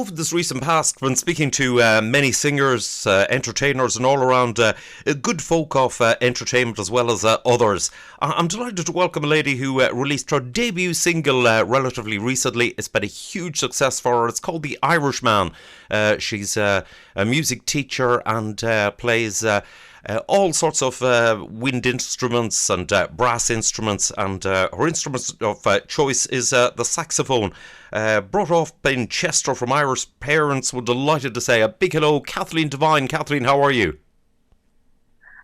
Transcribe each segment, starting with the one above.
over this recent past, when speaking to many singers, entertainers, and all around good folk of entertainment as well as others, I'm delighted to welcome a lady who released her debut single relatively recently. It's been a huge success for her. It's called The Irishman. She's a music teacher and plays all sorts of wind instruments and brass instruments, and her instrument of choice is the saxophone. Brought up in Chester from Irish parents, we're delighted to say a big hello, Kathleen Devine. Kathleen, how are you?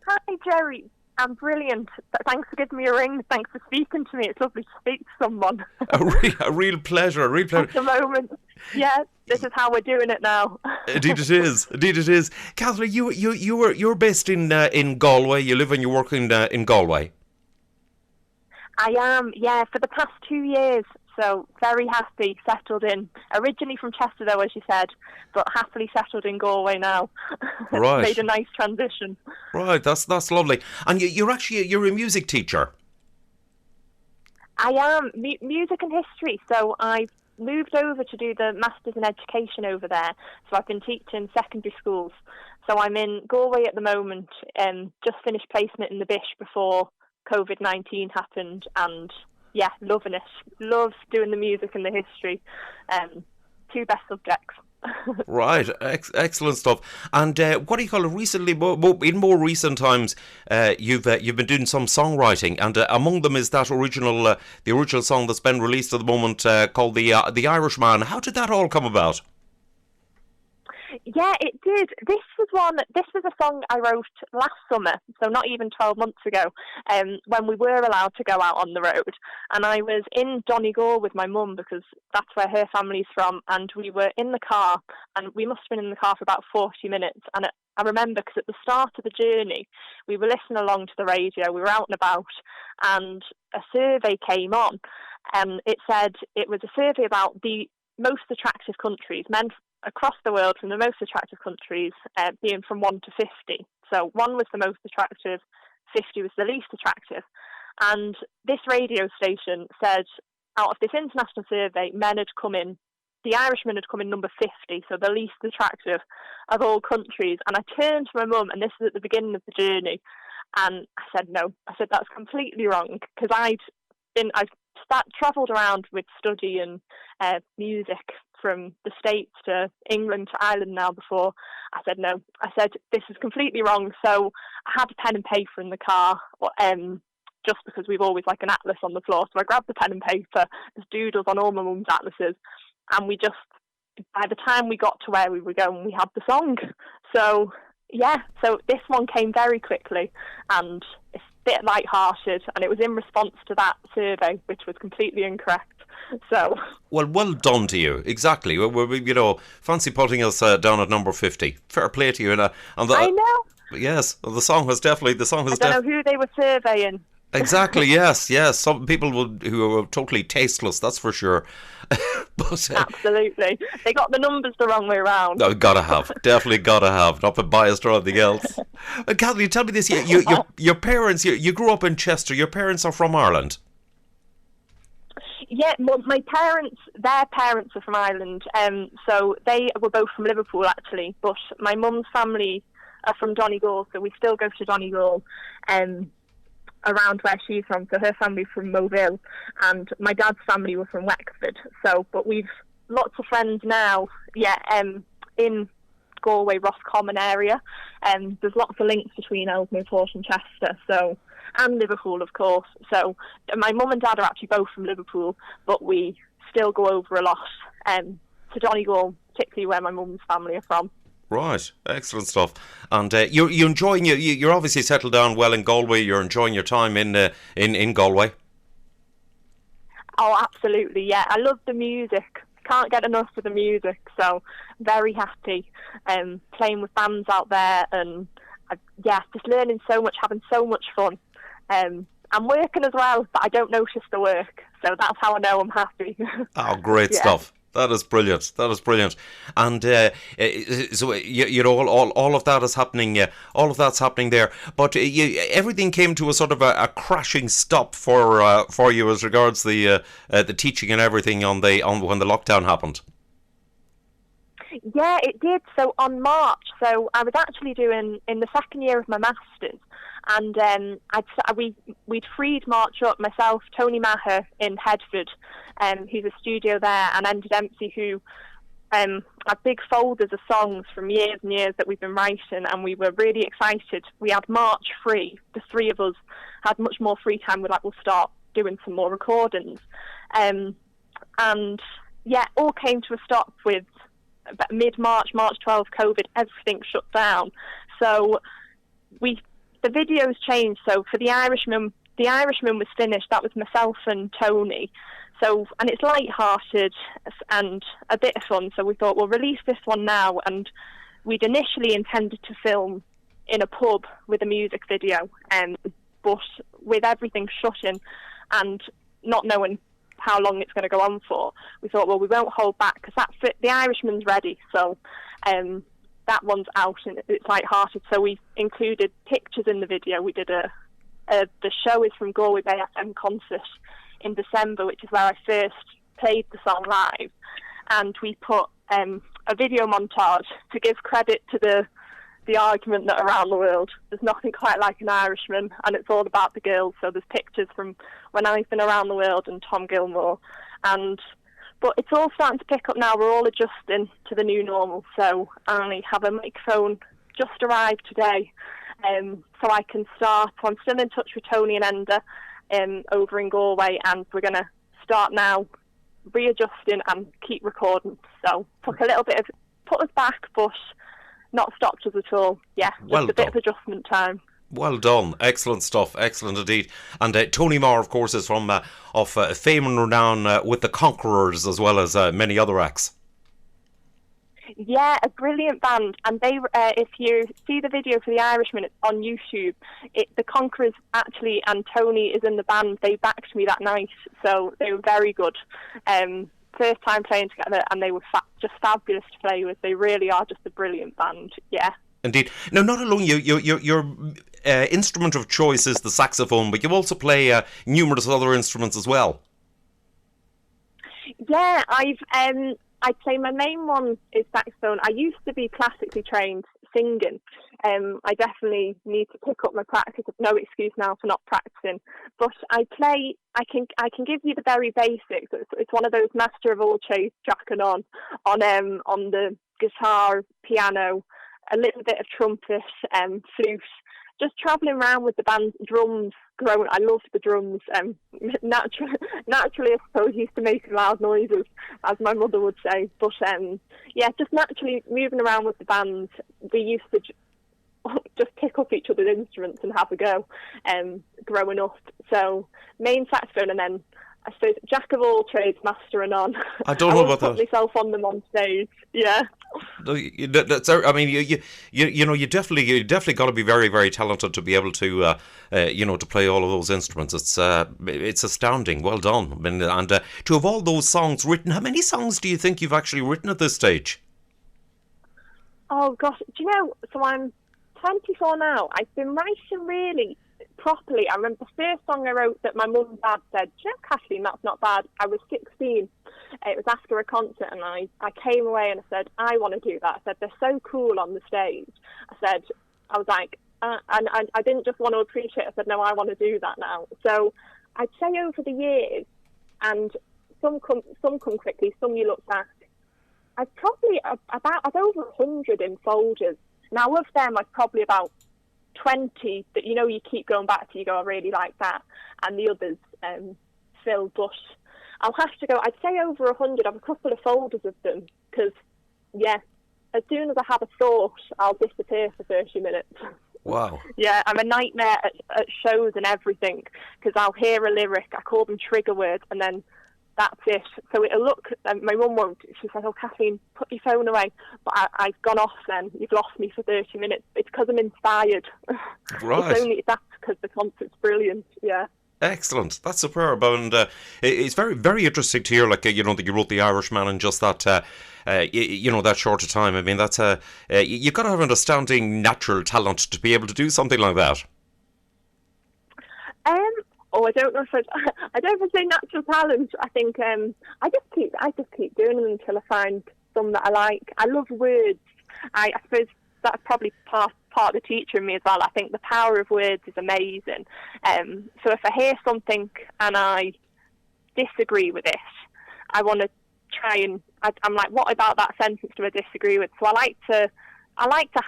Hi, Jerry. I'm brilliant. Thanks for giving me a ring. Thanks for speaking to me. It's lovely to speak to someone. a real pleasure. A real pleasure. At the moment, yeah, this is how we're doing it now. Indeed it is. Indeed it is. Kathleen, you're based in Galway. You live and you work in Galway. I am, yeah, for the past 2 years. So very happy, settled in. Originally from Chester, though, as you said, but happily settled in Galway now. Right. Made a nice transition. Right, that's lovely. And you're a music teacher. I am, music and history. So I've moved over to do the Masters in Education over there. So I've been teaching secondary schools. So I'm in Galway at the moment, just finished placement in the Bish before COVID-19 happened, and yeah, loving it. Love doing the music and the history. Two best subjects. Right, excellent stuff. And what do you call it? Recently, in more recent times, you've been doing some songwriting, and among them is that the original song that's been released at the moment called the Irishman. How did that all come about? Yeah, it did. This was a song I wrote last summer, so not even 12 months ago, when we were allowed to go out on the road. And I was in Donegal with my mum, because that's where her family's from, and we were in the car, and we must have been in the car for about 40 minutes. And I remember, because at the start of the journey, we were listening along to the radio, we were out and about, and a survey came on, and it said it was a survey about the most attractive countries, men across the world from the most attractive countries, being from 1 to 50. So 1 was the most attractive, 50 was the least attractive. And this radio station said, out of this international survey, the Irishmen had come in number 50, so the least attractive of all countries. And I turned to my mum, and this was at the beginning of the journey, and I said, no. I said, that's completely wrong, because I've travelled around with study and music from the States to England to Ireland now before. I said, no. I said, this is completely wrong. So I had a pen and paper in the car, just because we've always like an atlas on the floor. So I grabbed the pen and paper, there's doodles on all my mum's atlases, and we just, by the time we got to where we were going, we had the song. So yeah, so this one came very quickly, and it's a bit light-hearted, and it was in response to that survey, which was completely incorrect. So well done to you. Exactly. Fancy putting us down at number 50. Fair play to you. I know. Yes, the song was definitely. I don't know who they were surveying. Exactly. Yes. Some people who are totally tasteless. That's for sure. But, absolutely, they got the numbers the wrong way around. No, definitely gotta have. Not been biased or anything else. Kathleen, tell me this: your parents. You grew up in Chester. Your parents are from Ireland. Yeah, well, their parents are from Ireland, so they were both from Liverpool actually, but my mum's family are from Donegal, so we still go to Donegal around where she's from, so her family from Moville, and my dad's family were from Wexford, but we've lots of friends now, in Galway, Roscommon area, there's lots of links between Ellesmere Port and Chester, and Liverpool, of course. So my mum and dad are actually both from Liverpool, but we still go over a lot to Donegal, particularly where my mum's family are from. Right, excellent stuff. And you're enjoying you're obviously settled down well in Galway. You're enjoying your time in Galway. Oh, absolutely, yeah. I love the music. Can't get enough of the music. So very happy playing with bands out there, and just learning so much, having so much fun. I'm working as well, but I don't notice the work, so that's how I know I'm happy. Oh, great stuff. That is brilliant. And so all of that is happening. All of that's happening there. But everything came to a sort of a crashing stop for you as regards the teaching and everything on when the lockdown happened. Yeah, it did. So on March, so I was actually doing in the second year of my masters, and we'd freed March up, myself, Tony Maher in Headford, who's a studio there, and Andy Dempsey, who had big folders of songs from years and years that we've been writing, and we were really excited. We had March free. The three of us had much more free time. We're like, we'll start doing some more recordings, and yeah, all came to a stop with mid-March, March 12th, COVID, everything shut down. So the videos changed. So for the Irishman was finished. That was myself and Tony. So, and it's light-hearted and a bit of fun. So we thought, we'll release this one now. And we'd initially intended to film in a pub with a music video, but with everything shutting and not knowing how long it's going to go on for, we thought, well, we won't hold back, because the Irishman's ready, so that one's out and it's light-hearted. So we included pictures in the video. We did the show is from Galway Bay FM concert in December, which is where I first played the song live, and we put a video montage to give credit to the argument that around the world there's nothing quite like an Irishman, and it's all about the girls. So there's pictures from when I've been around the world and Tom Gilmore, but it's all starting to pick up now. We're all adjusting to the new normal, so I have a microphone just arrived today, so I can start. I'm still in touch with Tony and Enda over in Galway, and we're going to start now readjusting and keep recording. So took a little bit of put us back, but not stopped us at all. Yeah, just a bit of adjustment time. Well done. Excellent stuff. Excellent indeed. And Tony Marr, of course, is from of fame and renown with the Conquerors, as well as many other acts. Yeah, a brilliant band. And they, if you see the video for the Irishmen, it's on YouTube. The Conquerors actually, and Tony is in the band. They backed me that night, so they were very good. First time playing together, and they were just fabulous to play with. They really are just a brilliant band. Yeah. Indeed. Now, not alone your instrument of choice is the saxophone, but you also play numerous other instruments as well. Yeah, I'd say my main one is saxophone. I used to be classically trained singing. I definitely need to pick up my practice. No excuse now for not practicing. But I can give you the very basics. It's one of those master of all trades, Jack and on the guitar, piano, a little bit of trumpet, flute. Just travelling around with the band, drums. Growing, I loved the drums. Naturally, I suppose used to make loud noises, as my mother would say. But yeah, just naturally moving around with the band. We used to just pick up each other's instruments and have a go. Growing up, so main saxophone, and then I suppose jack of all trades, master and on. I don't know about that. I put myself on them on stage. Yeah. I mean, you definitely got to be very, very talented to be able to, to play all of those instruments. It's astounding. Well done. I mean, and to have all those songs written, how many songs do you think you've actually written at this stage? Oh gosh, do you know? So I'm 24 now. I've been writing really properly. I remember the first song I wrote that my mum and dad said, "Do you know, Kathleen, that's not bad." I was 16. It was after a concert, and I came away and I said, I want to do that. I said, they're so cool on the stage. I was like, and I didn't just want to appreciate it. I said, no, I want to do that now. So I'd say over the years, and some come quickly, some you look back, I've probably I've over 100 in folders. Now of them, I've probably about 20 that you keep going back to. You go, I really like that, and the others fill. But I'll have to go. I'd say over 100. I have a couple of folders of them because, yeah, as soon as I have a thought, I'll disappear for 30 minutes. Wow. Yeah, I'm a nightmare at shows and everything because I'll hear a lyric. I call them trigger words, and then that's it. So it'll look, my mum won't, she said, oh, Kathleen, put your phone away. But I've gone off then. You've lost me for 30 minutes. It's because I'm inspired. Right. That's because the concert's brilliant, yeah. Excellent. That's superb. And it's very, very interesting to hear, that you wrote The Irishman in just that, that short of time. I mean, that's you've got to have an astounding natural talent to be able to do something like that. I don't know if I don't say natural talent. I think I just keep doing them until I find some that I like. I love words. I suppose that's probably part of the teacher in me as well. I think the power of words is amazing. So if I hear something and I disagree with it, I want to try and I'm like, what about that sentence do I disagree with? So I like to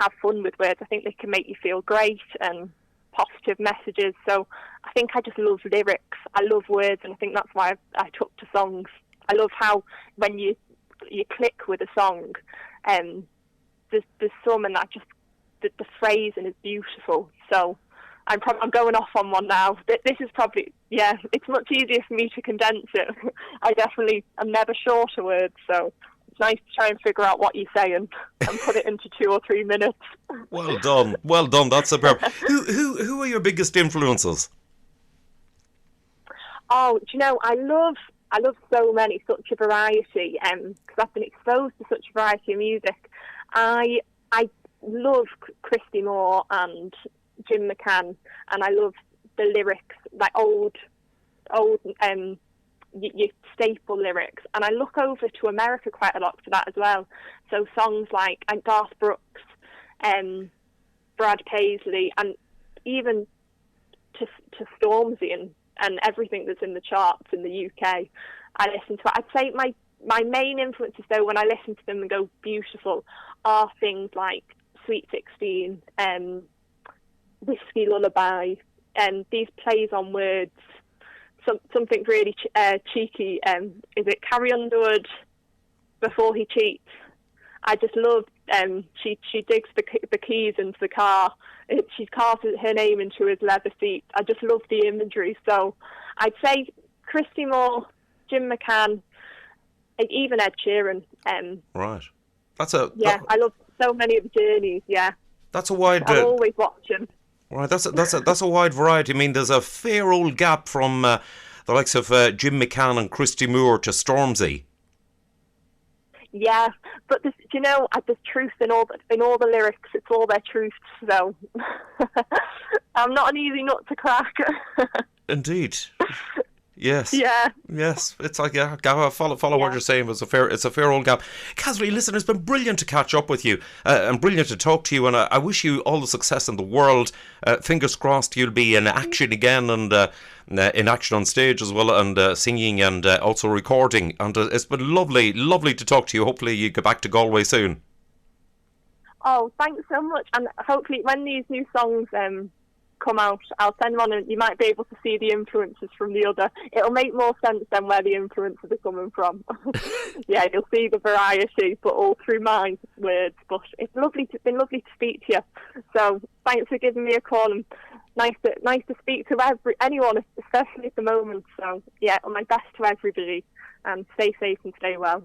have fun with words. I think they can make you feel great and positive messages. So I think I just love lyrics. I love words, and I think that's why I took to songs. I love how when you click with a song, there's some, and that just the phrasing is beautiful. So I'm going off on one now. This is probably, it's much easier for me to condense it. I'm never short of words, so it's nice to try and figure out what you're saying and put it into 2 or 3 minutes. Well done. That's superb. Who are your biggest influences? Oh, do you know, I love so many, such a variety, because I've been exposed to such a variety of music. I love Christy Moore and Jim McCann, and I love the lyrics, like old your staple lyrics, and I look over to America quite a lot for that as well. So songs like Garth Brooks, Brad Paisley, and even to Stormzy and everything that's in the charts in the UK, I listen to. I'd say my main influences, though, when I listen to them and go beautiful, are things like Sweet 16, Whiskey Lullaby, and these plays on words. Something really cheeky. Is it Carrie Underwood, Before He Cheats? I just love. She digs the keys into the car. She carves her name into his leather seat. I just love the imagery. So I'd say Christy Moore, Jim McCann, even Ed Sheeran. Right. I love so many of the journeys. Yeah. That's a wide. I'm always watching. Right. That's a wide variety. I mean, there's a fair old gap from the likes of Jim McCann and Christy Moore to Stormzy. Yeah, but there's truth in all the lyrics. It's all their truths. So I'm not an easy nut to crack. Indeed. Yes. Yeah. Yes. It's like follow what you're saying. It's a fair old gap. Kathleen, listen, it's been brilliant to catch up with you and brilliant to talk to you. And I wish you all the success in the world. Fingers crossed you'll be in action again and in action on stage as well, and singing and also recording. And it's been lovely to talk to you. Hopefully you get back to Galway soon. Oh, thanks so much. And hopefully when these new songs come out, I'll send one and you might be able to see the influences from the other. It'll make more sense than where the influences are coming from. Yeah, you'll see the variety, but all through my words. But it's been lovely to speak to you. So thanks for giving me a call, and nice to speak to anyone, especially at the moment. So yeah, my best to everybody, and stay safe and stay well.